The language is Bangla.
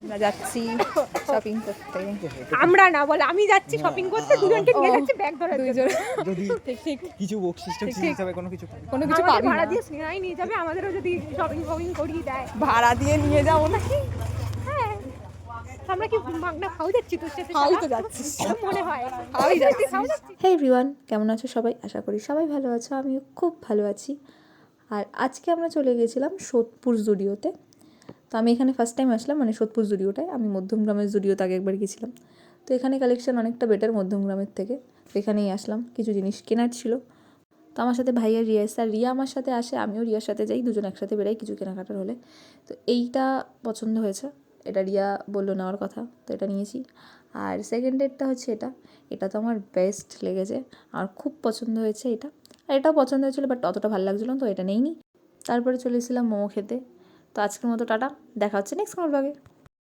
আমরা যাচ্ছি শপিং করতে। আমরা না বলে আমি যাচ্ছি শপিং করতে, দুজনকে নিয়ে যাচ্ছি ব্যাগ ধরার জন্য। দুইজন যদি ঠিক ঠিক কিছু বকশিস টকশিস ঠিক। হিসাবে কোনো কিছু কোনো কিছু আমাদের পাবি ভাড়া না, দিয়ে স্নেহাই নিয়ে যাবে, আমাদেরও যদি শপিং ফপিং করিয়ে দেয়। ভাড়া দিয়ে নিয়ে যাবো নাকি? হ্যাঁ, আমরা কি মাগনা খাও যাচ্ছি তোর সাথে? খাওই তো শালা? যাচ্ছিস। এরম মনে হয় খাওয়াই যাচ্ছিস। খাও যাচ্ছি। হে এভরিওয়ান, কেমন আছো সবাই? আশা করি সবাই ভালো আছো, আমিও খুব ভালো আছি। আর আজকে আমরা চলে গেছিলাম সোদপুর জুডিওতে। তো আমি এখানে ফার্স্ট টাইম আসলাম, মানে সোদপুর জুডিওটায়। আমি মধ্যমগ্রামের জুডিওতে আগে একবার গেছিলাম। তো এখানে কালেকশন অনেকটা বেটার মধ্যমগ্রামের থেকে। তো এখানেই আসলাম, কিছু জিনিস কেনার ছিল। তো আমার সাথে ভাইয়া রিয়া এসে, আর রিয়া আমার সাথে আসে, আমিও রিয়ার সাথে যাই, দুজন একসাথে বেরাই কিছু কেনাকাটার হলে। তো এইটা পছন্দ হয়েছে, এটা রিয়া বললো নেওয়ার কথা, তো এটা নিয়েছি। আর সেকেন্ড ডেটটা হচ্ছে এটা, এটা তো আমার বেস্ট লেগেছে, আর খুব পছন্দ হয়েছে এটা। আর এটাও পছন্দ হয়েছিলো, বাট অতটা ভালো লাগছিলো না, তো এটা নেইনি। তারপরে চলে এসেছিলাম মোমো খেতে। তো আজকের মতো টাটা, দেখা হচ্ছে নেক্সট কোনো ব্লগে।